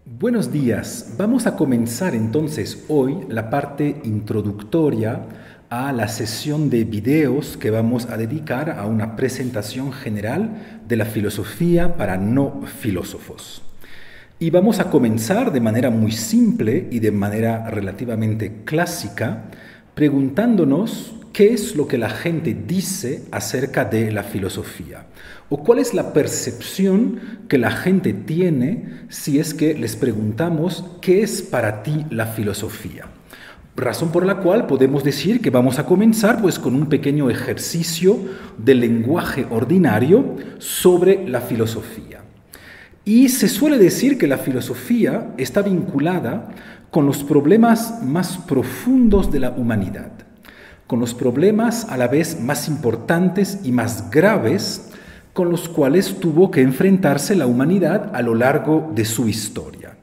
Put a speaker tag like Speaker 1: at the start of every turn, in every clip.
Speaker 1: Buenos días. Vamos a comenzar entonces hoy la parte introductoria a la sesión de videos que vamos a dedicar a una presentación general de la filosofía para no filósofos. Y vamos a comenzar de manera muy simple y de manera relativamente clásica, preguntándonos qué es lo que la gente dice acerca de la filosofía o cuál es la percepción que la gente tiene si es que les preguntamos qué es para ti la filosofía. Razón por la cual podemos decir que vamos a comenzar pues con un pequeño ejercicio de lenguaje ordinario sobre la filosofía. Y se suele decir que la filosofía está vinculada con los problemas más profundos de la humanidad, con los problemas a la vez más importantes y más graves con los cuales tuvo que enfrentarse la humanidad a lo largo de su historia.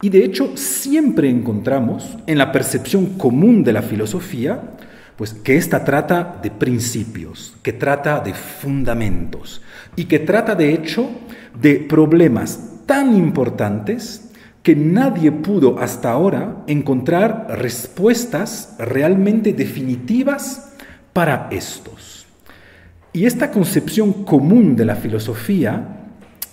Speaker 1: Y de hecho siempre encontramos en la percepción común de la filosofía pues que ésta trata de principios, que trata de fundamentos y que trata de hecho de problemas tan importantes que nadie pudo hasta ahora encontrar respuestas realmente definitivas para estos. Y esta concepción común de la filosofía,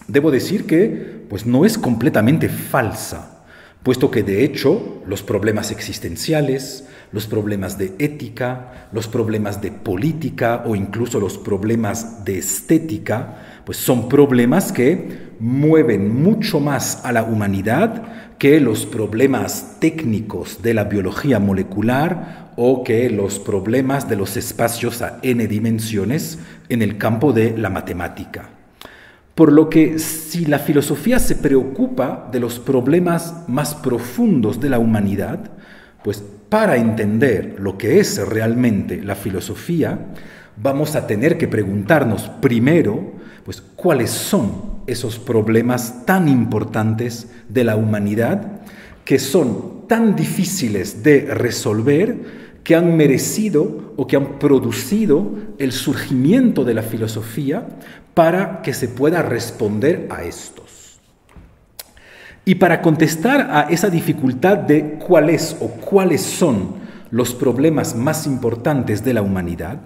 Speaker 1: debo decir que pues no es completamente falsa, puesto que de hecho los problemas existenciales, los problemas de ética, los problemas de política o incluso los problemas de estética, pues son problemas que mueven mucho más a la humanidad que los problemas técnicos de la biología molecular o que los problemas de los espacios a n dimensiones en el campo de la matemática. Por lo que si la filosofía se preocupa de los problemas más profundos de la humanidad, pues para entender lo que es realmente la filosofía, vamos a tener que preguntarnos primero, pues, cuáles son esos problemas tan importantes de la humanidad que son tan difíciles de resolver que han merecido o que han producido el surgimiento de la filosofía para que se pueda responder a estos. Y para contestar a esa dificultad de cuál es o cuáles son los problemas más importantes de la humanidad,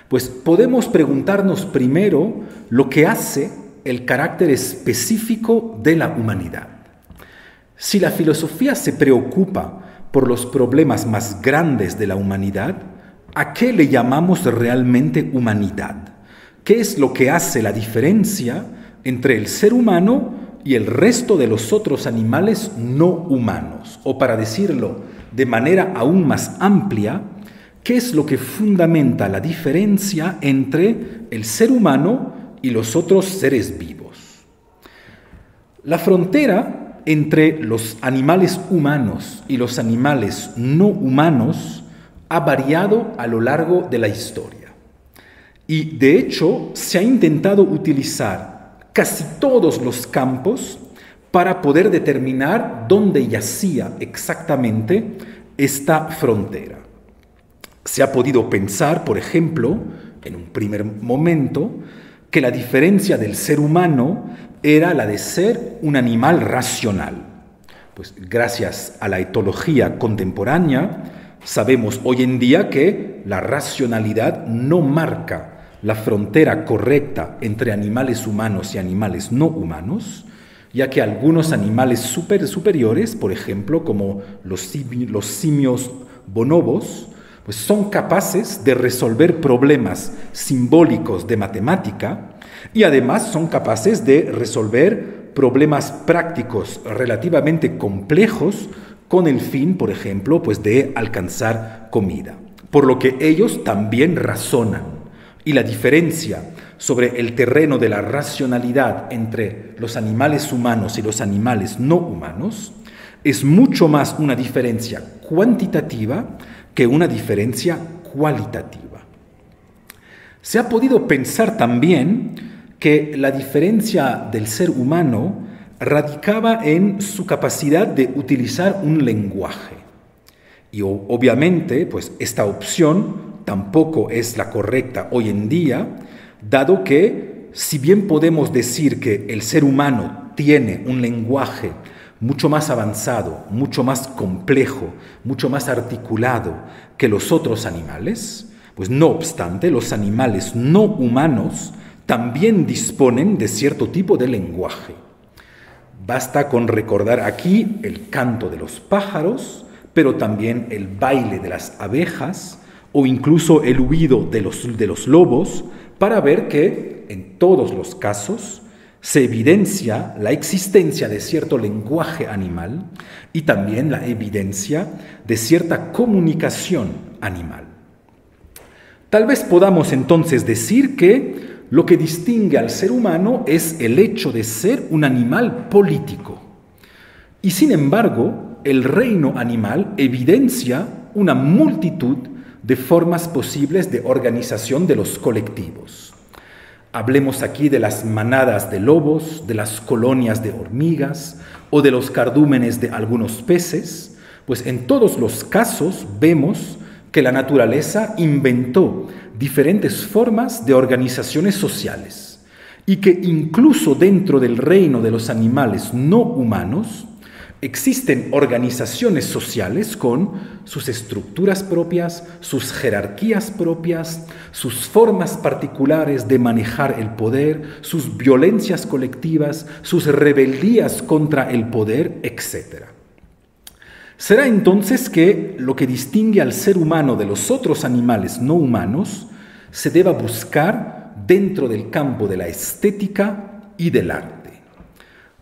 Speaker 1: pues podemos preguntarnos primero lo que hace el carácter específico de la humanidad. Si la filosofía se preocupa por los problemas más grandes de la humanidad, ¿a qué le llamamos realmente humanidad? ¿Qué es lo que hace la diferencia entre el ser humano y el resto de los otros animales no humanos? O para decirlo de manera aún más amplia, ¿qué es lo que fundamenta la diferencia entre el ser humano y los otros seres vivos? La frontera entre los animales humanos y los animales no humanos ha variado a lo largo de la historia. Y de hecho se ha intentado utilizar casi todos los campos para poder determinar dónde yacía exactamente esta frontera. Se ha podido pensar, por ejemplo, en un primer momento, que la diferencia del ser humano era la de ser un animal racional. Pues gracias a la etología contemporánea, sabemos hoy en día que la racionalidad no marca la frontera correcta entre animales humanos y animales no humanos, ya que algunos animales superiores, por ejemplo, como los simios bonobos, pues son capaces de resolver problemas simbólicos de matemática y además son capaces de resolver problemas prácticos relativamente complejos con el fin, por ejemplo, pues de alcanzar comida. Por lo que ellos también razonan. Y la diferencia sobre el terreno de la racionalidad entre los animales humanos y los animales no humanos es mucho más una diferencia cuantitativa que una diferencia cualitativa. Se ha podido pensar también que la diferencia del ser humano radicaba en su capacidad de utilizar un lenguaje. Y obviamente, pues esta opción tampoco es la correcta hoy en día, dado que, si bien podemos decir que el ser humano tiene un lenguaje mucho más avanzado, mucho más complejo, mucho más articulado que los otros animales, pues no obstante, los animales no humanos también disponen de cierto tipo de lenguaje. Basta con recordar aquí el canto de los pájaros, pero también el baile de las abejas o incluso el huido de los lobos, para ver que en todos los casos se evidencia la existencia de cierto lenguaje animal y también la evidencia de cierta comunicación animal. Tal vez podamos entonces decir que lo que distingue al ser humano es el hecho de ser un animal político. Y sin embargo, el reino animal evidencia una multitud de formas posibles de organización de los colectivos. Hablemos aquí de las manadas de lobos, de las colonias de hormigas o de los cardúmenes de algunos peces, pues en todos los casos vemos que la naturaleza inventó diferentes formas de organizaciones sociales y que incluso dentro del reino de los animales no humanos existen organizaciones sociales con sus estructuras propias, sus jerarquías propias, sus formas particulares de manejar el poder, sus violencias colectivas, sus rebeldías contra el poder, etc. Será entonces que lo que distingue al ser humano de los otros animales no humanos se deba buscar dentro del campo de la estética y del arte.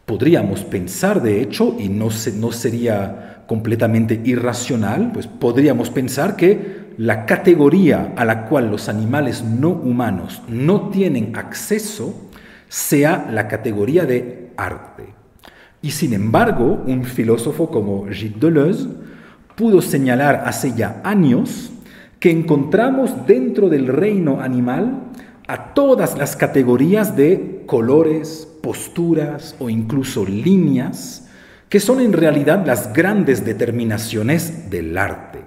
Speaker 1: Podríamos pensar, de hecho, y no sería completamente irracional, pues podríamos pensar que la categoría a la cual los animales no humanos no tienen acceso sea la categoría de arte. Y sin embargo, un filósofo como Gilles Deleuze pudo señalar hace ya años que encontramos dentro del reino animal a todas las categorías de colores, posturas o incluso líneas, que son en realidad las grandes determinaciones del arte.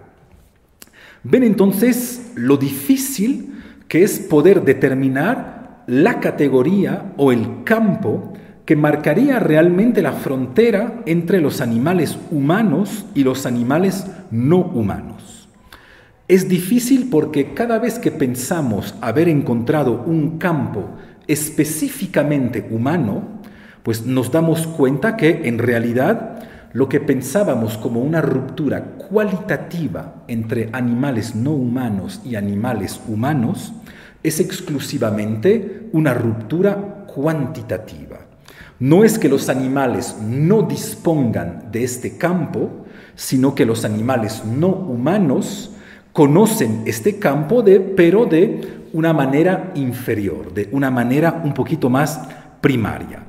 Speaker 1: Ven entonces lo difícil que es poder determinar la categoría o el campo que marcaría realmente la frontera entre los animales humanos y los animales no humanos. Es difícil porque cada vez que pensamos haber encontrado un campo específicamente humano, pues nos damos cuenta que en realidad lo que pensábamos como una ruptura cualitativa entre animales no humanos y animales humanos es exclusivamente una ruptura cuantitativa. No es que los animales no dispongan de este campo, sino que los animales no humanos conocen este campo, pero de una manera inferior, de una manera un poquito más primaria.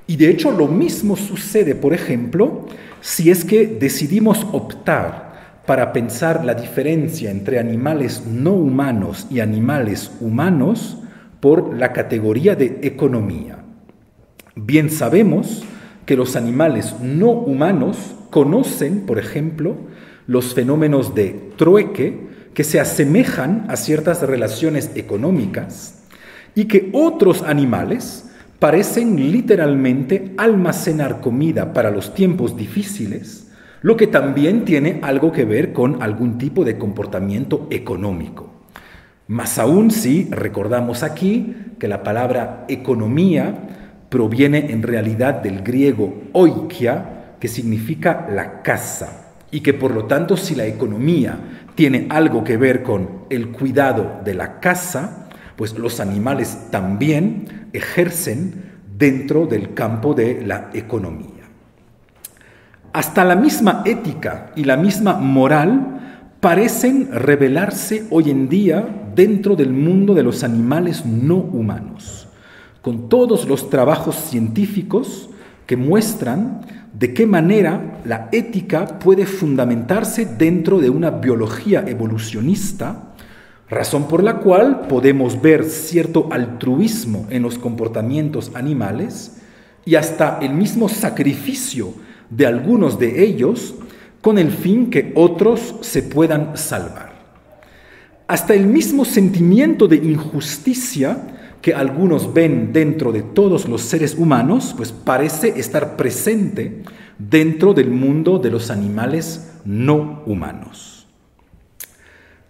Speaker 1: Y de hecho lo mismo sucede, por ejemplo, si es que decidimos optar para pensar la diferencia entre animales no humanos y animales humanos por la categoría de economía. Bien sabemos que los animales no humanos conocen, por ejemplo, los fenómenos de trueque que se asemejan a ciertas relaciones económicas y que otros animales parecen literalmente almacenar comida para los tiempos difíciles, lo que también tiene algo que ver con algún tipo de comportamiento económico. Más aún si recordamos aquí que la palabra economía proviene en realidad del griego oikia, que significa la casa, y que por lo tanto si la economía tiene algo que ver con el cuidado de la casa, pues los animales también ejercen dentro del campo de la economía. Hasta la misma ética y la misma moral parecen revelarse hoy en día dentro del mundo de los animales no humanos, con todos los trabajos científicos que muestran de qué manera la ética puede fundamentarse dentro de una biología evolucionista, razón por la cual podemos ver cierto altruismo en los comportamientos animales y hasta el mismo sacrificio de algunos de ellos con el fin que otros se puedan salvar. Hasta el mismo sentimiento de injusticia que algunos ven dentro de todos los seres humanos, pues parece estar presente dentro del mundo de los animales no humanos.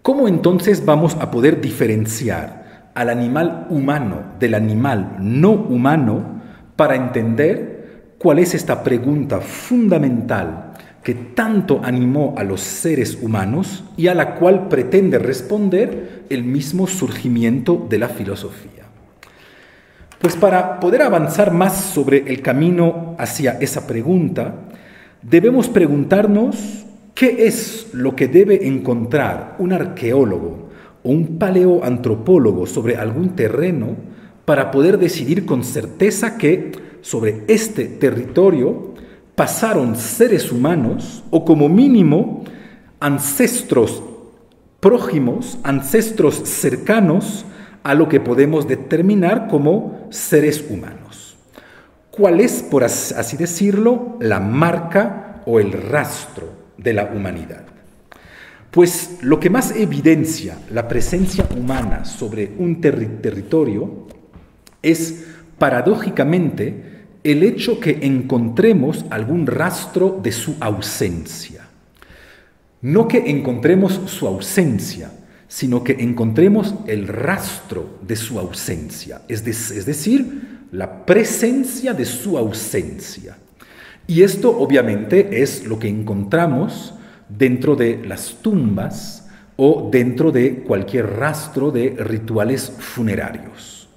Speaker 1: ¿Cómo entonces vamos a poder diferenciar al animal humano del animal no humano para entender cuál es esta pregunta fundamental que tanto animó a los seres humanos y a la cual pretende responder el mismo surgimiento de la filosofía? Pues para poder avanzar más sobre el camino hacia esa pregunta, debemos preguntarnos qué es lo que debe encontrar un arqueólogo o un paleoantropólogo sobre algún terreno para poder decidir con certeza que sobre este territorio pasaron seres humanos o como mínimo ancestros prójimos, ancestros cercanos a lo que podemos determinar como seres humanos. ¿Cuál es, por así decirlo, la marca o el rastro de la humanidad? Pues lo que más evidencia la presencia humana sobre un territorio es, paradójicamente, el hecho que encontremos algún rastro de su ausencia. No que encontremos su ausencia, sino que encontremos el rastro de su ausencia, es decir, la presencia de su ausencia. Y esto obviamente es lo que encontramos dentro de las tumbas o dentro de cualquier rastro de rituales funerarios.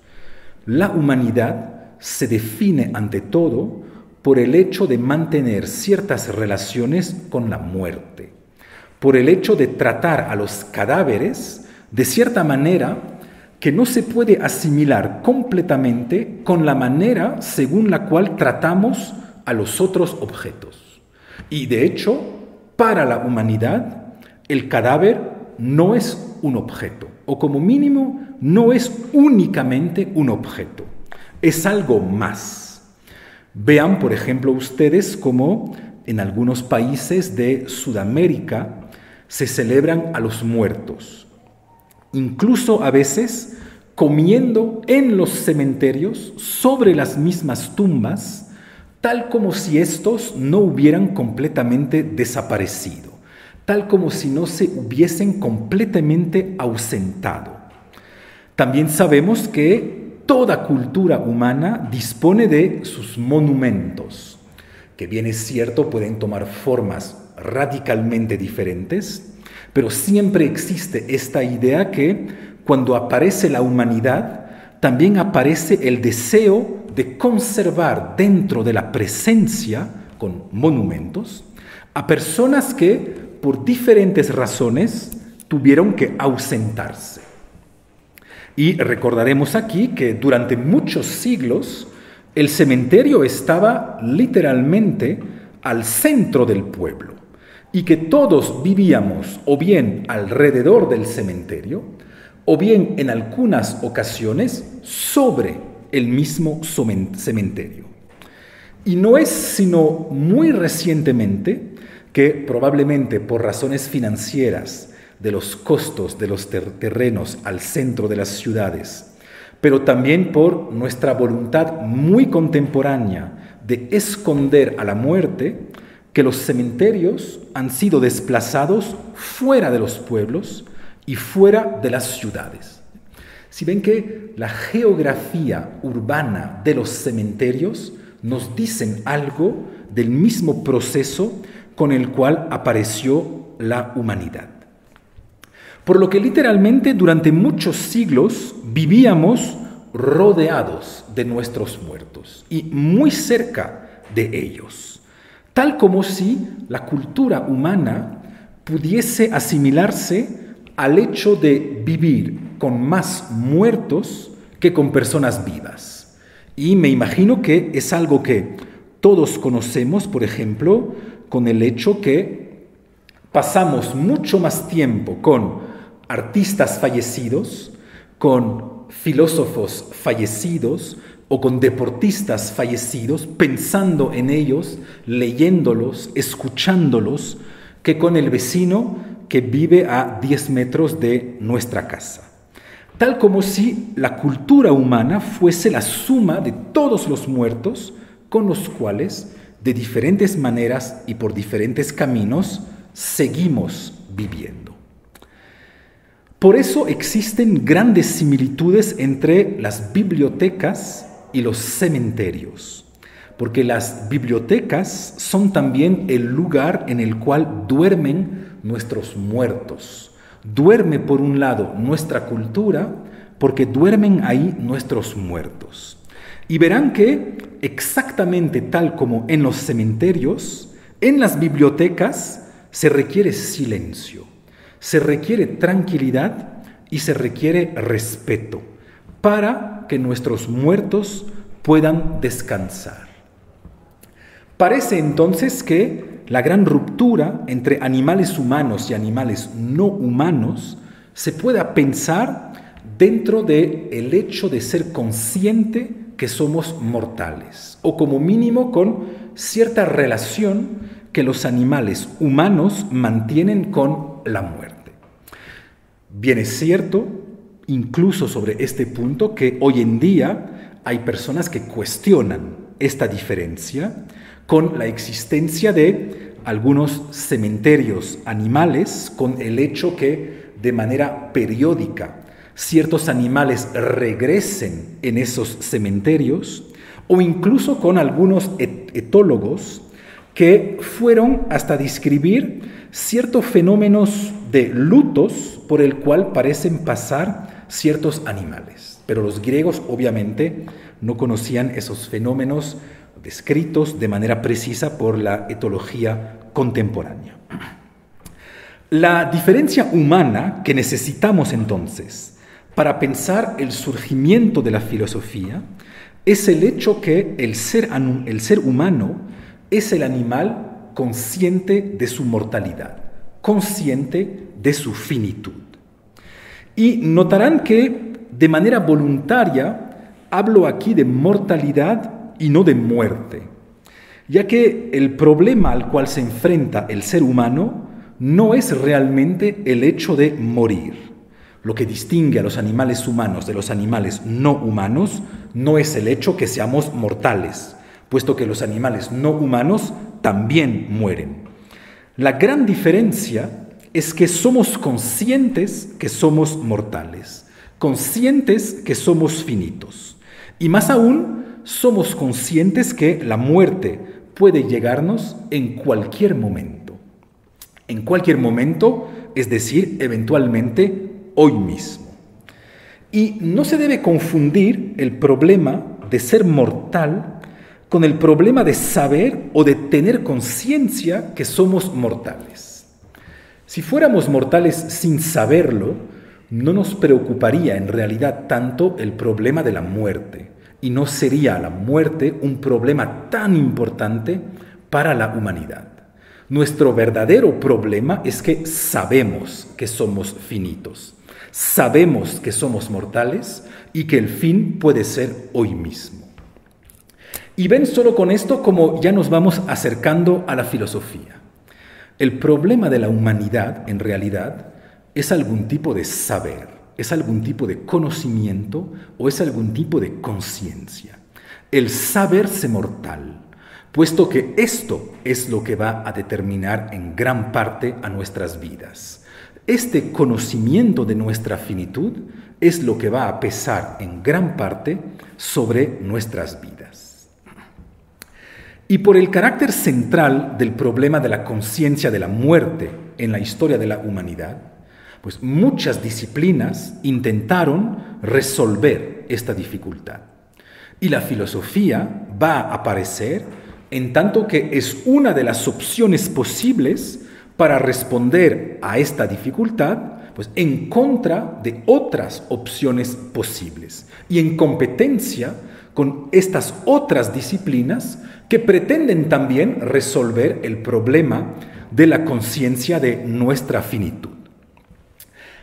Speaker 1: La humanidad se define ante todo por el hecho de mantener ciertas relaciones con la muerte, por el hecho de tratar a los cadáveres de cierta manera que no se puede asimilar completamente con la manera según la cual tratamos a los otros objetos. Y de hecho, para la humanidad, el cadáver no es un objeto, o como mínimo no es únicamente un objeto, es algo más. Vean, por ejemplo, ustedes cómo en algunos países de Sudamérica se celebran a los muertos, incluso a veces comiendo en los cementerios sobre las mismas tumbas, tal como si estos no hubieran completamente desaparecido, tal como si no se hubiesen completamente ausentado. También sabemos que toda cultura humana dispone de sus monumentos, que bien es cierto pueden tomar formas radicalmente diferentes, pero siempre existe esta idea que cuando aparece la humanidad, también aparece el deseo de conservar dentro de la presencia, con monumentos, a personas que por diferentes razones tuvieron que ausentarse. Y recordaremos aquí que durante muchos siglos el cementerio estaba literalmente al centro del pueblo y que todos vivíamos o bien alrededor del cementerio o bien en algunas ocasiones sobre el mismo cementerio. Y no es sino muy recientemente que probablemente por razones financieras de los costos de los terrenos al centro de las ciudades, pero también por nuestra voluntad muy contemporánea de esconder a la muerte, que los cementerios han sido desplazados fuera de los pueblos y fuera de las ciudades. Si ven que la geografía urbana de los cementerios nos dicen algo del mismo proceso con el cual apareció la humanidad. Por lo que literalmente durante muchos siglos vivíamos rodeados de nuestros muertos y muy cerca de ellos, tal como si la cultura humana pudiese asimilarse al hecho de vivir con más muertos que con personas vivas. Y me imagino que es algo que todos conocemos, por ejemplo, con el hecho que pasamos mucho más tiempo con artistas fallecidos, con filósofos fallecidos o con deportistas fallecidos, pensando en ellos, leyéndolos, escuchándolos, que con el vecino que vive a 10 metros de nuestra casa. Tal como si la cultura humana fuese la suma de todos los muertos con los cuales de diferentes maneras y por diferentes caminos, seguimos viviendo. Por eso existen grandes similitudes entre las bibliotecas y los cementerios, porque las bibliotecas son también el lugar en el cual duermen nuestros muertos. Duerme por un lado nuestra cultura, porque duermen ahí nuestros muertos. Y verán que exactamente tal como en los cementerios, en las bibliotecas se requiere silencio, se requiere tranquilidad y se requiere respeto para que nuestros muertos puedan descansar. Parece entonces que la gran ruptura entre animales humanos y animales no humanos se pueda pensar dentro del hecho de ser consciente que somos mortales, o como mínimo con cierta relación que los animales humanos mantienen con la muerte. Bien es cierto, incluso sobre este punto, que hoy en día hay personas que cuestionan esta diferencia con la existencia de algunos cementerios animales, con el hecho que de manera periódica ciertos animales regresen en esos cementerios, o incluso con algunos etólogos que fueron hasta describir ciertos fenómenos de lutos por el cual parecen pasar ciertos animales. Pero los griegos obviamente no conocían esos fenómenos descritos de manera precisa por la etología contemporánea. La diferencia humana que necesitamos entonces para pensar el surgimiento de la filosofía es el hecho que el ser humano es el animal consciente de su mortalidad, consciente de su finitud. Y notarán que de manera voluntaria hablo aquí de mortalidad y no de muerte, ya que el problema al cual se enfrenta el ser humano no es realmente el hecho de morir. Lo que distingue a los animales humanos de los animales no humanos no es el hecho que seamos mortales, puesto que los animales no humanos también mueren. La gran diferencia es que somos conscientes que somos mortales, conscientes que somos finitos. Y más aún, somos conscientes que la muerte puede llegarnos en cualquier momento. En cualquier momento, es decir, eventualmente hoy mismo. Y no se debe confundir el problema de ser mortal con el problema de saber o de tener conciencia que somos mortales. Si fuéramos mortales sin saberlo, no nos preocuparía en realidad tanto el problema de la muerte, y no sería la muerte un problema tan importante para la humanidad. Nuestro verdadero problema es que sabemos que somos finitos, sabemos que somos mortales y que el fin puede ser hoy mismo. Y ven solo con esto como ya nos vamos acercando a la filosofía. El problema de la humanidad, en realidad, es algún tipo de saber, es algún tipo de conocimiento o es algún tipo de conciencia. El saberse mortal, puesto que esto es lo que va a determinar en gran parte a nuestras vidas. Este conocimiento de nuestra finitud es lo que va a pesar en gran parte sobre nuestras vidas. Y por el carácter central del problema de la conciencia de la muerte en la historia de la humanidad, pues muchas disciplinas intentaron resolver esta dificultad. Y la filosofía va a aparecer en tanto que es una de las opciones posibles para responder a esta dificultad, pues en contra de otras opciones posibles y en competencia con estas otras disciplinas que pretenden también resolver el problema de la conciencia de nuestra finitud.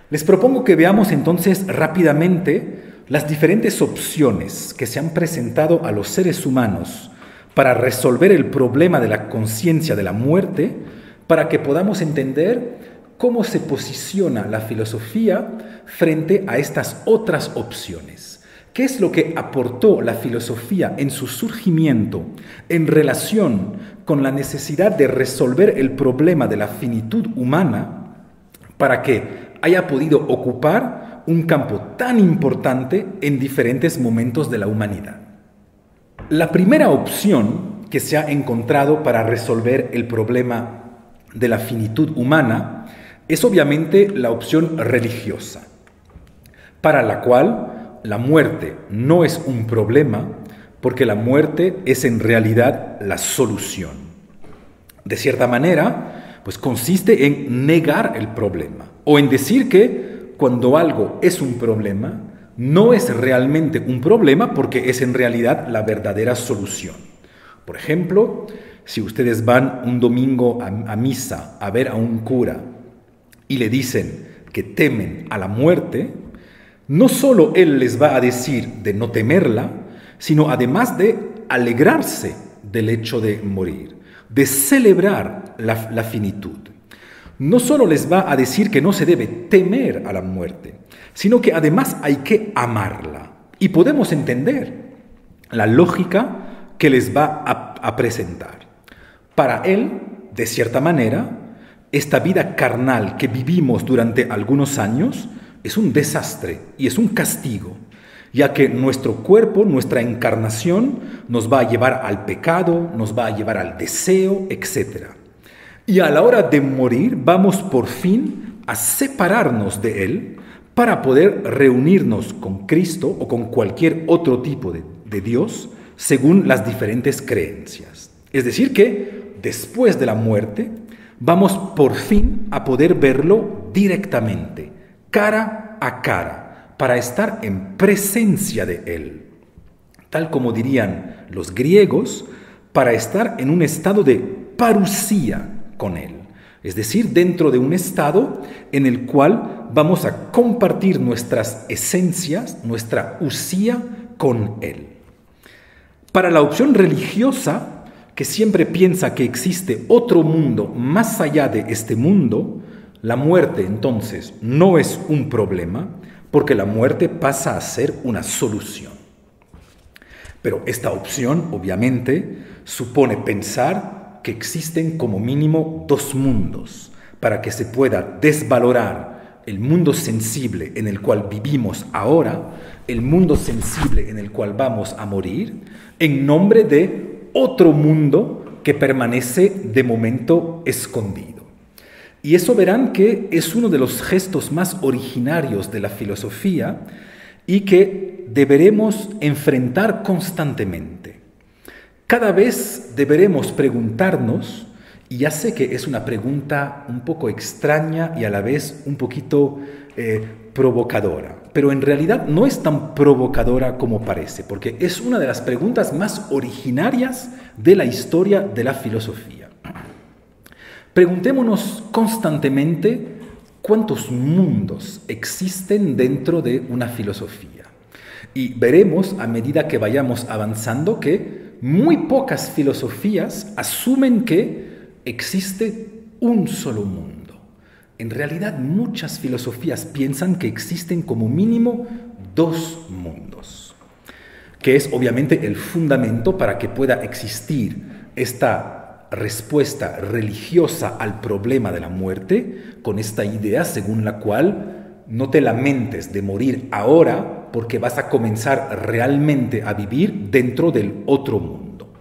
Speaker 1: Les propongo que veamos entonces rápidamente las diferentes opciones que se han presentado a los seres humanos para resolver el problema de la conciencia de la muerte, para que podamos entender cómo se posiciona la filosofía frente a estas otras opciones, ¿Qué es lo que aportó la filosofía en su surgimiento en relación con la necesidad de resolver el problema de la finitud humana para que haya podido ocupar un campo tan importante en diferentes momentos de la humanidad? La primera opción que se ha encontrado para resolver el problema de la finitud humana es obviamente la opción religiosa, para la cual la muerte no es un problema porque la muerte es en realidad la solución. De cierta manera, pues consiste en negar el problema o en decir que cuando algo es un problema, no es realmente un problema porque es en realidad la verdadera solución. Por ejemplo, si ustedes van un domingo a misa a ver a un cura y le dicen que temen a la muerte, no solo él les va a decir de no temerla, sino además de alegrarse del hecho de morir, de celebrar la finitud. No solo les va a decir que no se debe temer a la muerte, sino que además hay que amarla. Y podemos entender la lógica que les va a presentar. Para él, de cierta manera, esta vida carnal que vivimos durante algunos años es un desastre y es un castigo, ya que nuestro cuerpo, nuestra encarnación, nos va a llevar al pecado, nos va a llevar al deseo, etc. Y a la hora de morir vamos por fin a separarnos de Él para poder reunirnos con Cristo o con cualquier otro tipo de Dios según las diferentes creencias. Es decir que después de la muerte vamos por fin a poder verlo directamente, cara a cara, para estar en presencia de Él. Tal como dirían los griegos, para estar en un estado de parusía con Él. Es decir, dentro de un estado en el cual vamos a compartir nuestras esencias, nuestra usía con Él. Para la opción religiosa, que siempre piensa que existe otro mundo más allá de este mundo, la muerte entonces no es un problema, porque la muerte pasa a ser una solución. Pero esta opción, obviamente, supone pensar que existen como mínimo dos mundos, para que se pueda desvalorar el mundo sensible en el cual vivimos ahora, el mundo sensible en el cual vamos a morir, en nombre de otro mundo que permanece de momento escondido. Y eso verán que es uno de los gestos más originarios de la filosofía y que deberemos enfrentar constantemente. Cada vez deberemos preguntarnos, y ya sé que es una pregunta un poco extraña y a la vez un poquito provocadora, pero en realidad no es tan provocadora como parece, porque es una de las preguntas más originarias de la historia de la filosofía. Preguntémonos constantemente cuántos mundos existen dentro de una filosofía. Y veremos a medida que vayamos avanzando que muy pocas filosofías asumen que existe un solo mundo. En realidad muchas filosofías piensan que existen como mínimo dos mundos, que es obviamente el fundamento para que pueda existir esta respuesta religiosa al problema de la muerte, con esta idea según la cual no te lamentes de morir ahora porque vas a comenzar realmente a vivir dentro del otro mundo.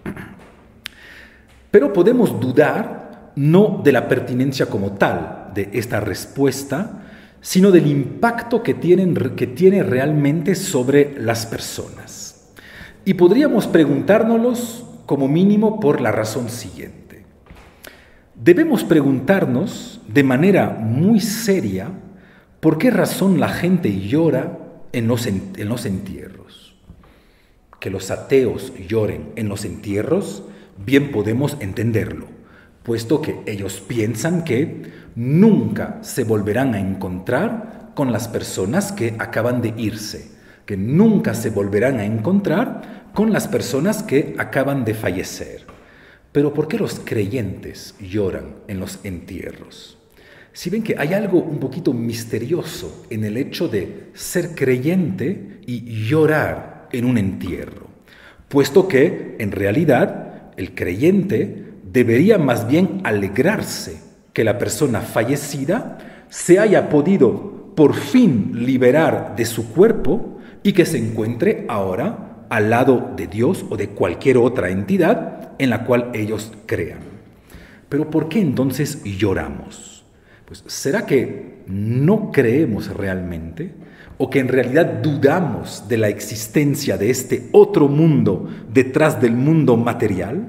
Speaker 1: Pero podemos dudar no de la pertinencia como tal de esta respuesta, sino del impacto que tiene realmente sobre las personas. Y podríamos preguntárnoslos como mínimo por la razón siguiente. Debemos preguntarnos de manera muy seria por qué razón la gente llora en los entierros. Que los ateos lloren en los entierros, bien podemos entenderlo, puesto que ellos piensan que nunca se volverán a encontrar con las personas que acaban de irse, que nunca se volverán a encontrar con las personas que acaban de fallecer. Pero ¿por qué los creyentes lloran en los entierros? Si ven que hay algo un poquito misterioso en el hecho de ser creyente y llorar en un entierro, puesto que en realidad el creyente debería más bien alegrarse que la persona fallecida se haya podido por fin liberar de su cuerpo y que se encuentre ahora al lado de Dios o de cualquier otra entidad en la cual ellos crean. Pero ¿por qué entonces lloramos? Pues ¿será que no creemos realmente o que en realidad dudamos de la existencia de este otro mundo detrás del mundo material?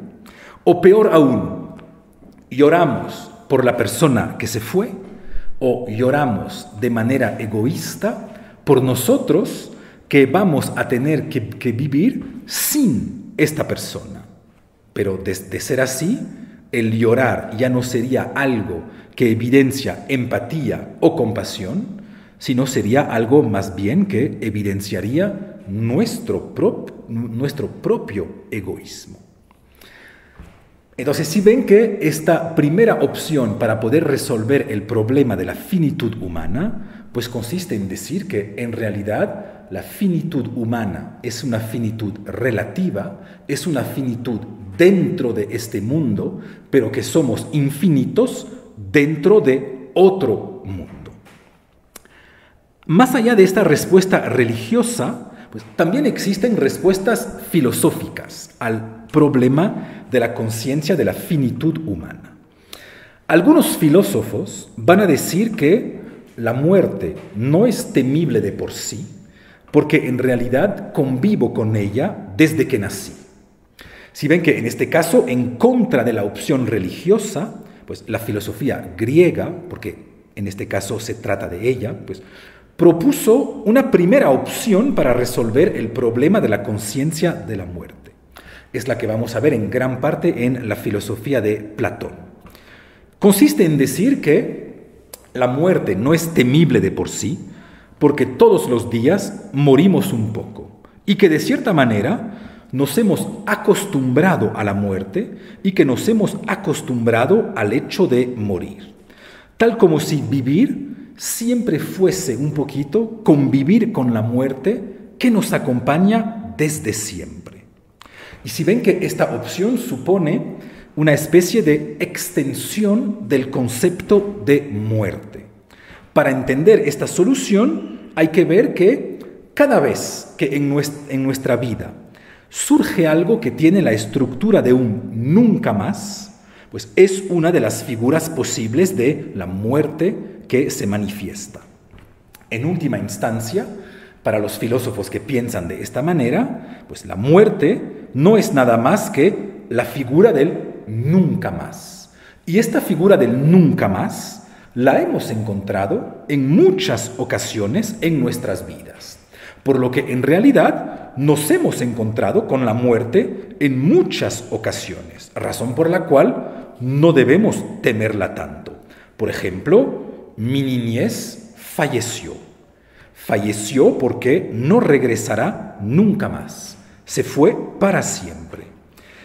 Speaker 1: O peor aún, lloramos por la persona que se fue o lloramos de manera egoísta por nosotros que vamos a tener que vivir sin esta persona. Pero de ser así, el llorar ya no sería algo que evidencia empatía o compasión, sino sería algo más bien que evidenciaría nuestro propio egoísmo. Entonces, si ven que esta primera opción para poder resolver el problema de la finitud humana, pues consiste en decir que en realidad la finitud humana es una finitud relativa, es una finitud dentro de este mundo, pero que somos infinitos dentro de otro mundo. Más allá de esta respuesta religiosa, pues también existen respuestas filosóficas al problema de la conciencia de la finitud humana. Algunos filósofos van a decir que la muerte no es temible de por sí, porque en realidad convivo con ella desde que nací. Si ven que en este caso, en contra de la opción religiosa, pues la filosofía griega, porque en este caso se trata de ella, pues propuso una primera opción para resolver el problema de la conciencia de la muerte. Es la que vamos a ver en gran parte en la filosofía de Platón. Consiste en decir que la muerte no es temible de por sí, porque todos los días morimos un poco, y que de cierta manera nos hemos acostumbrado a la muerte y que nos hemos acostumbrado al hecho de morir. Tal como si vivir siempre fuese un poquito convivir con la muerte que nos acompaña desde siempre. Y si ven que esta opción supone una especie de extensión del concepto de muerte. Para entender esta solución hay que ver que cada vez que en nuestra vida surge algo que tiene la estructura de un nunca más, pues es una de las figuras posibles de la muerte que se manifiesta. En última instancia, para los filósofos que piensan de esta manera, pues la muerte no es nada más que la figura del nunca más. Y esta figura del nunca más la hemos encontrado en muchas ocasiones en nuestras vidas. Por lo que en realidad nos hemos encontrado con la muerte en muchas ocasiones, razón por la cual no debemos temerla tanto. Por ejemplo, mi niñez falleció. Falleció porque no regresará nunca más. Se fue para siempre.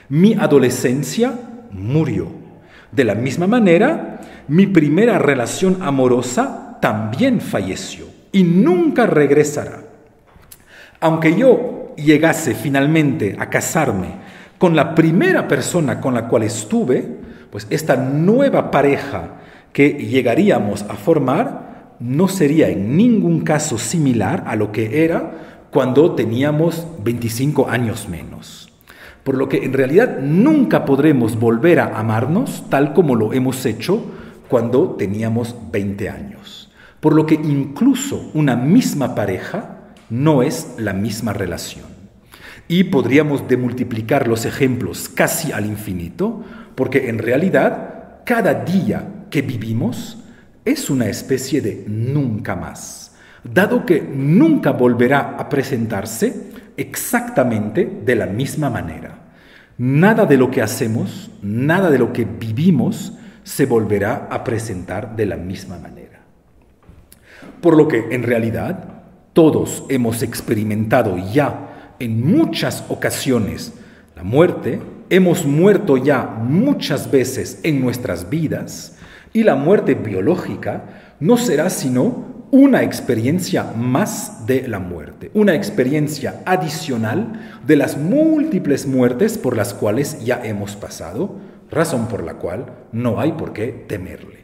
Speaker 1: Mi adolescencia murió. De la misma manera, mi primera relación amorosa también falleció y nunca regresará. Aunque yo llegase finalmente a casarme con la primera persona con la cual estuve, pues esta nueva pareja que llegaríamos a formar no sería en ningún caso similar a lo que era cuando teníamos 25 años menos. Por lo que en realidad nunca podremos volver a amarnos tal como lo hemos hecho cuando teníamos 20 años. Por lo que incluso una misma pareja no es la misma relación. Y podríamos demultiplicar los ejemplos casi al infinito, porque en realidad cada día que vivimos es una especie de nunca más, dado que nunca volverá a presentarse exactamente de la misma manera. Nada de lo que hacemos, nada de lo que vivimos se volverá a presentar de la misma manera. Por lo que en realidad todos hemos experimentado ya en muchas ocasiones la muerte, hemos muerto ya muchas veces en nuestras vidas Y la muerte biológica no será sino una experiencia más de la muerte, una experiencia adicional de las múltiples muertes por las cuales ya hemos pasado, razón por la cual no hay por qué temerle.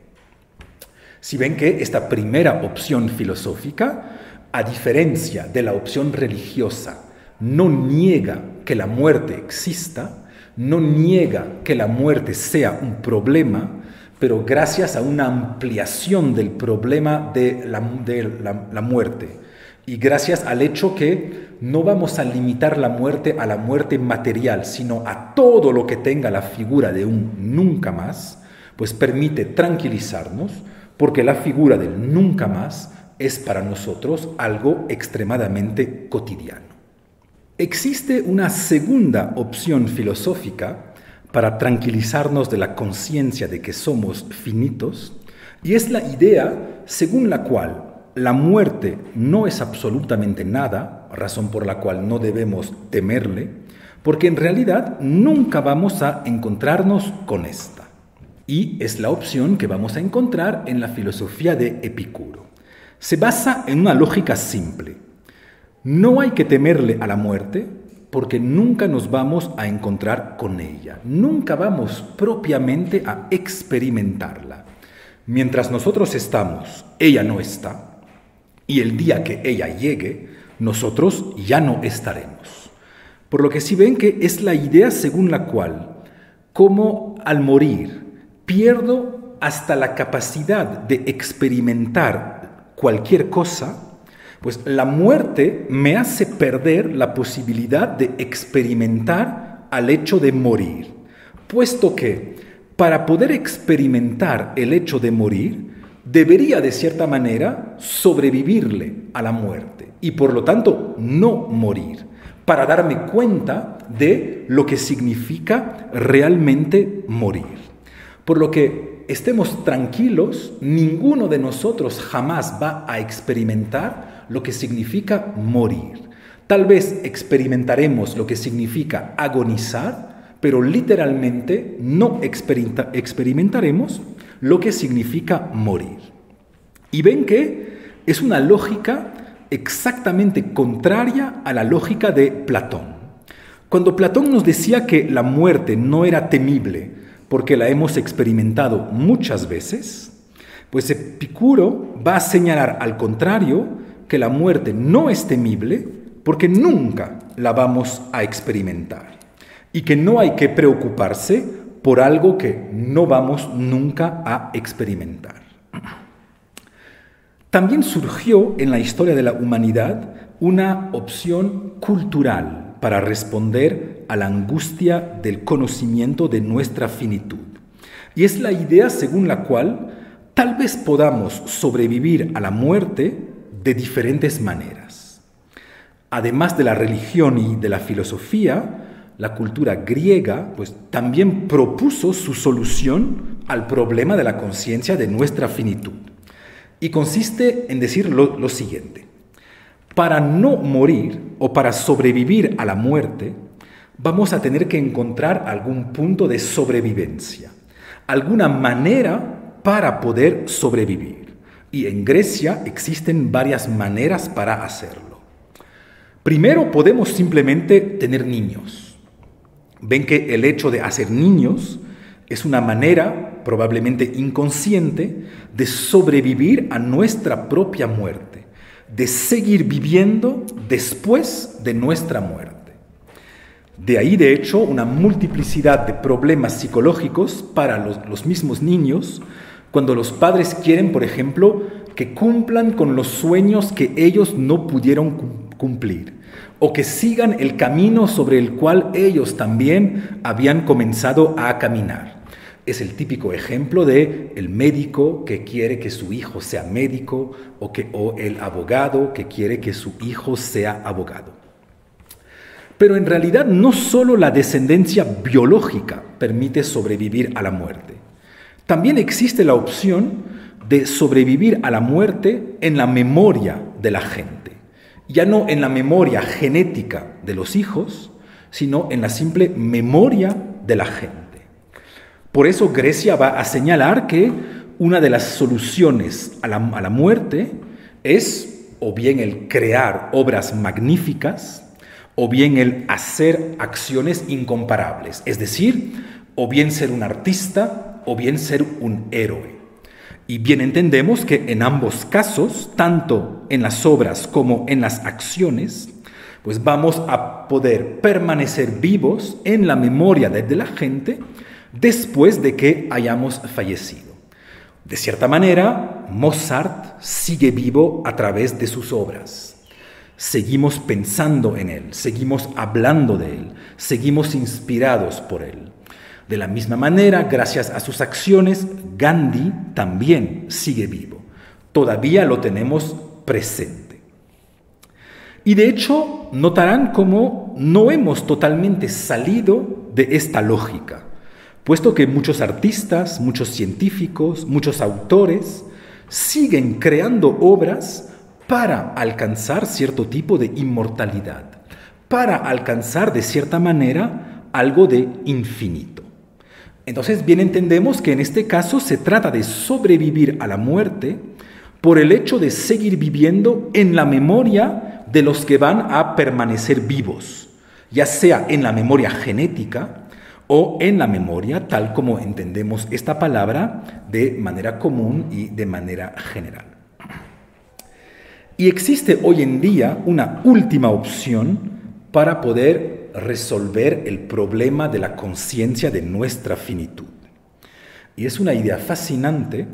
Speaker 1: Si ven que esta primera opción filosófica, a diferencia de la opción religiosa, no niega que la muerte exista, no niega que la muerte sea un problema, pero gracias a una ampliación del problema de la muerte y gracias al hecho que no vamos a limitar la muerte a la muerte material, sino a todo lo que tenga la figura de un nunca más, pues permite tranquilizarnos, porque la figura del nunca más es para nosotros algo extremadamente cotidiano. Existe una segunda opción filosófica para tranquilizarnos de la conciencia de que somos finitos, y es la idea según la cual la muerte no es absolutamente nada, razón por la cual no debemos temerle, porque en realidad nunca vamos a encontrarnos con esta. Y es la opción que vamos a encontrar en la filosofía de Epicuro. Se basa en una lógica simple. No hay que temerle a la muerte porque nunca nos vamos a encontrar con ella. Nunca vamos propiamente a experimentarla. Mientras nosotros estamos, ella no está. Y el día que ella llegue, nosotros ya no estaremos. Por lo que si ven que es la idea según la cual, como al morir, pierdo hasta la capacidad de experimentar cualquier cosa, pues la muerte me hace perder la posibilidad de experimentar al hecho de morir, puesto que para poder experimentar el hecho de morir, debería de cierta manera sobrevivirle a la muerte y por lo tanto no morir, para darme cuenta de lo que significa realmente morir. Por lo que estemos tranquilos, ninguno de nosotros jamás va a experimentar lo que significa morir. Tal vez experimentaremos lo que significa agonizar, pero literalmente no experimentaremos lo que significa morir. Y ven que es una lógica exactamente contraria a la lógica de Platón. Cuando Platón nos decía que la muerte no era temible porque la hemos experimentado muchas veces, pues Epicuro va a señalar al contrario que la muerte no es temible porque nunca la vamos a experimentar y que no hay que preocuparse por algo que no vamos nunca a experimentar. También surgió en la historia de la humanidad una opción cultural para responder a la angustia del conocimiento de nuestra finitud. Y es la idea según la cual tal vez podamos sobrevivir a la muerte de diferentes maneras. Además de la religión y de la filosofía, la cultura griega pues, también propuso su solución al problema de la conciencia de nuestra finitud. Y consiste en decir lo siguiente: para no morir o para sobrevivir a la muerte, vamos a tener que encontrar algún punto de sobrevivencia, alguna manera para poder sobrevivir. Y en Grecia existen varias maneras para hacerlo. Primero, podemos simplemente tener niños. Ven que el hecho de hacer niños es una manera, probablemente inconsciente, de sobrevivir a nuestra propia muerte, de seguir viviendo después de nuestra muerte. De ahí, de hecho, una multiplicidad de problemas psicológicos para los mismos niños, cuando los padres quieren, por ejemplo, que cumplan con los sueños que ellos no pudieron cumplir, o que sigan el camino sobre el cual ellos también habían comenzado a caminar. Es el típico ejemplo de el médico que quiere que su hijo sea médico o el abogado que quiere que su hijo sea abogado. Pero en realidad no solo la descendencia biológica permite sobrevivir a la muerte. También existe la opción de sobrevivir a la muerte en la memoria de la gente. Ya no en la memoria genética de los hijos, sino en la simple memoria de la gente. Por eso Grecia va a señalar que una de las soluciones a la muerte es o bien el crear obras magníficas, o bien el hacer acciones incomparables, es decir, o bien ser un artista, o bien ser un héroe. Y bien entendemos que en ambos casos, tanto en las obras como en las acciones, pues vamos a poder permanecer vivos en la memoria de la gente después de que hayamos fallecido. De cierta manera, Mozart sigue vivo a través de sus obras. Seguimos pensando en él, seguimos hablando de él, seguimos inspirados por él. De la misma manera, gracias a sus acciones, Gandhi también sigue vivo. Todavía lo tenemos presente. Y de hecho, notarán cómo no hemos totalmente salido de esta lógica, puesto que muchos artistas, muchos científicos, muchos autores siguen creando obras para alcanzar cierto tipo de inmortalidad, para alcanzar de cierta manera algo de infinito. Entonces, bien entendemos que en este caso se trata de sobrevivir a la muerte por el hecho de seguir viviendo en la memoria de los que van a permanecer vivos, ya sea en la memoria genética o en la memoria tal como entendemos esta palabra de manera común y de manera general. Y existe hoy en día una última opción para poder resolver el problema de la conciencia de nuestra finitud. Y es una idea fascinante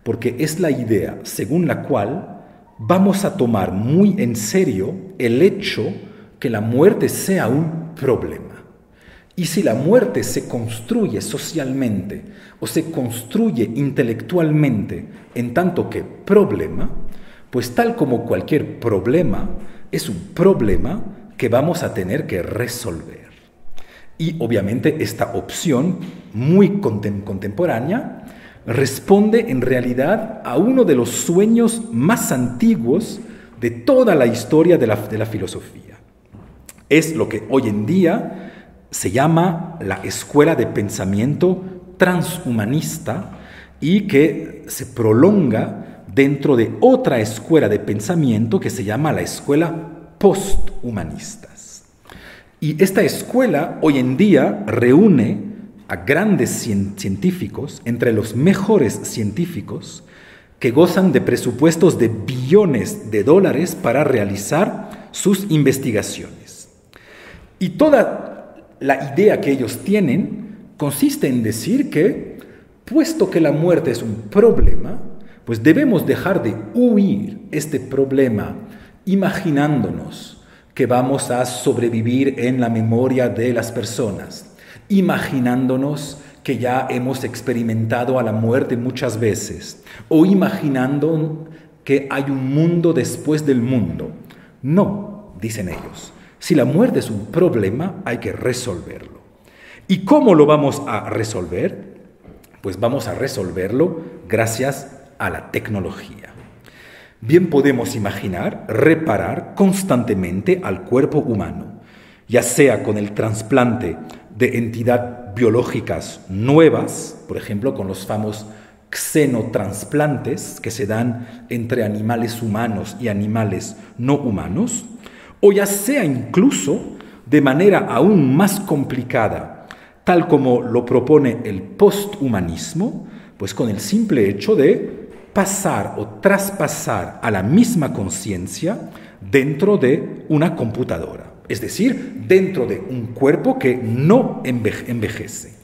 Speaker 1: porque es la idea según la cual vamos a tomar muy en serio el hecho que la muerte sea un problema. Y si la muerte se construye socialmente o se construye intelectualmente en tanto que problema, pues tal como cualquier problema, es un problema que vamos a tener que resolver. Y obviamente esta opción muy contemporánea responde en realidad a uno de los sueños más antiguos de toda la historia de la filosofía. Es lo que hoy en día se llama la escuela de pensamiento transhumanista y que se prolonga dentro de otra escuela de pensamiento que se llama la escuela posthumanistas. Y esta escuela hoy en día reúne a grandes científicos, entre los mejores científicos, que gozan de presupuestos de billones de dólares para realizar sus investigaciones. Y toda la idea que ellos tienen consiste en decir que, puesto que la muerte es un problema, pues debemos dejar de huir este problema imaginándonos que vamos a sobrevivir en la memoria de las personas, imaginándonos que ya hemos experimentado a la muerte muchas veces, o imaginando que hay un mundo después del mundo. No, dicen ellos. Si la muerte es un problema, hay que resolverlo. ¿Y cómo lo vamos a resolver? Pues vamos a resolverlo gracias a la tecnología. Bien podemos imaginar reparar constantemente al cuerpo humano, ya sea con el trasplante de entidades biológicas nuevas, por ejemplo, con los famosos xenotransplantes que se dan entre animales humanos y animales no humanos, o ya sea incluso de manera aún más complicada, tal como lo propone el posthumanismo, pues con el simple hecho de pasar o traspasar a la misma conciencia dentro de una computadora, es decir, dentro de un cuerpo que no envejece.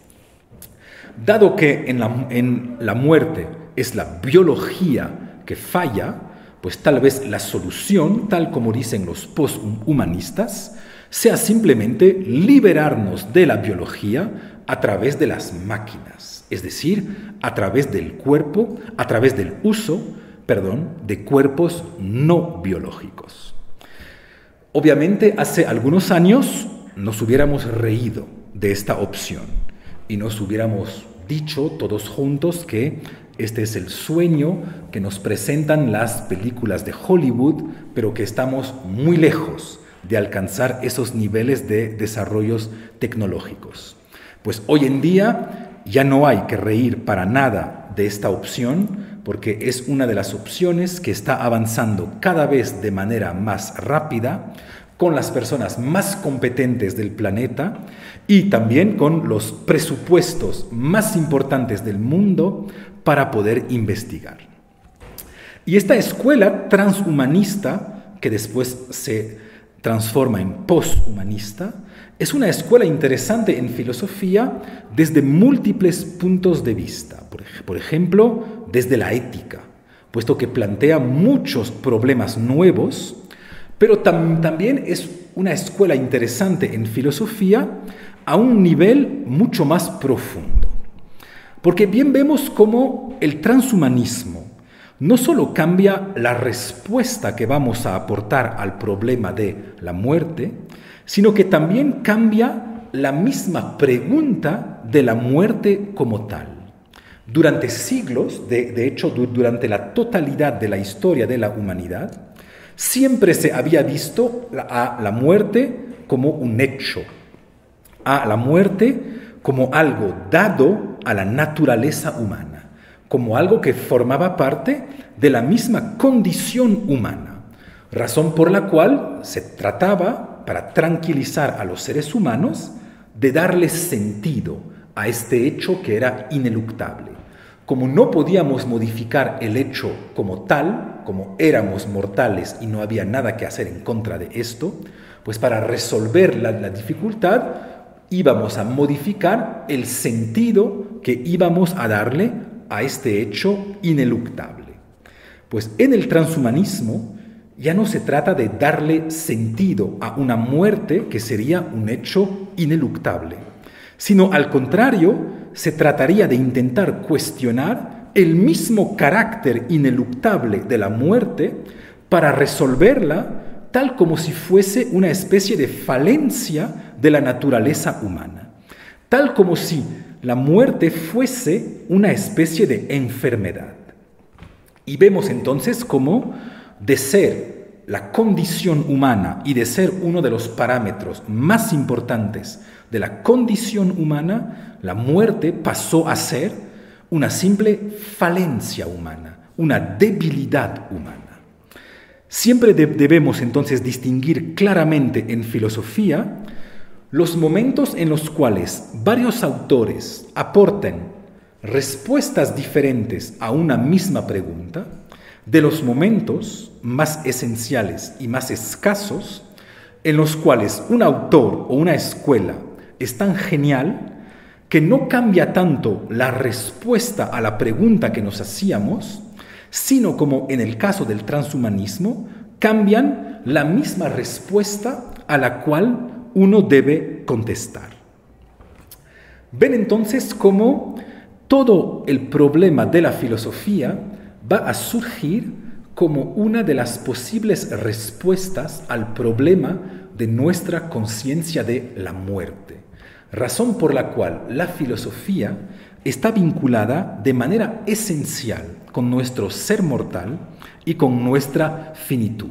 Speaker 1: Dado que en la muerte es la biología que falla, pues tal vez la solución, tal como dicen los posthumanistas, sea simplemente liberarnos de la biología a través de las máquinas, es decir, a través del cuerpo, a través del uso, de cuerpos no biológicos. Obviamente, hace algunos años nos hubiéramos reído de esta opción y nos hubiéramos dicho todos juntos que este es el sueño que nos presentan las películas de Hollywood, pero que estamos muy lejos de alcanzar esos niveles de desarrollos tecnológicos. Pues hoy en día ya no hay que reír para nada de esta opción porque es una de las opciones que está avanzando cada vez de manera más rápida, con las personas más competentes del planeta y también con los presupuestos más importantes del mundo para poder investigar. Y esta escuela transhumanista, que después se transforma en posthumanista, es una escuela interesante en filosofía desde múltiples puntos de vista. Por ejemplo, desde la ética, puesto que plantea muchos problemas nuevos, pero también es una escuela interesante en filosofía a un nivel mucho más profundo. Porque bien vemos cómo el transhumanismo no solo cambia la respuesta que vamos a aportar al problema de la muerte, sino que también cambia la misma pregunta de la muerte como tal. Durante siglos, de hecho durante la totalidad de la historia de la humanidad, siempre se había visto a la muerte como un hecho, a la muerte como algo dado a la naturaleza humana, como algo que formaba parte de la misma condición humana, razón por la cual se trataba, para tranquilizar a los seres humanos, de darle sentido a este hecho que era ineluctable. Como no podíamos modificar el hecho como tal, como éramos mortales y no había nada que hacer en contra de esto, pues para resolver la dificultad íbamos a modificar el sentido que íbamos a darle a este hecho ineluctable. Pues en el transhumanismo ya no se trata de darle sentido a una muerte que sería un hecho ineluctable, sino al contrario, se trataría de intentar cuestionar el mismo carácter ineluctable de la muerte para resolverla tal como si fuese una especie de falencia de la naturaleza humana, tal como si la muerte fuese una especie de enfermedad. Y vemos entonces cómo de ser la condición humana y de ser uno de los parámetros más importantes de la condición humana, la muerte pasó a ser una simple falencia humana, una debilidad humana. Siempre debemos entonces distinguir claramente en filosofía los momentos en los cuales varios autores aportan respuestas diferentes a una misma pregunta, de los momentos más esenciales y más escasos en los cuales un autor o una escuela es tan genial que no cambia tanto la respuesta a la pregunta que nos hacíamos, sino como en el caso del transhumanismo, cambian la misma respuesta a la cual uno debe contestar. Ven entonces cómo todo el problema de la filosofía va a surgir como una de las posibles respuestas al problema de nuestra conciencia de la muerte, razón por la cual la filosofía está vinculada de manera esencial con nuestro ser mortal y con nuestra finitud.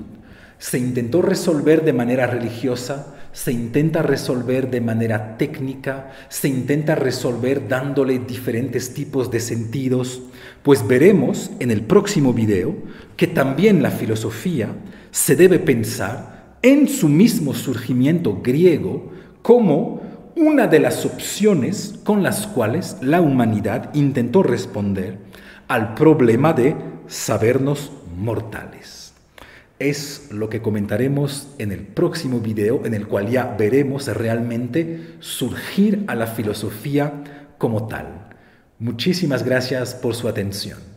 Speaker 1: Se intentó resolver de manera religiosa, se intenta resolver de manera técnica, se intenta resolver dándole diferentes tipos de sentidos, pues veremos en el próximo video que también la filosofía se debe pensar en su mismo surgimiento griego como una de las opciones con las cuales la humanidad intentó responder al problema de sabernos mortales. Es lo que comentaremos en el próximo video, en el cual ya veremos realmente surgir a la filosofía como tal. Muchísimas gracias por su atención.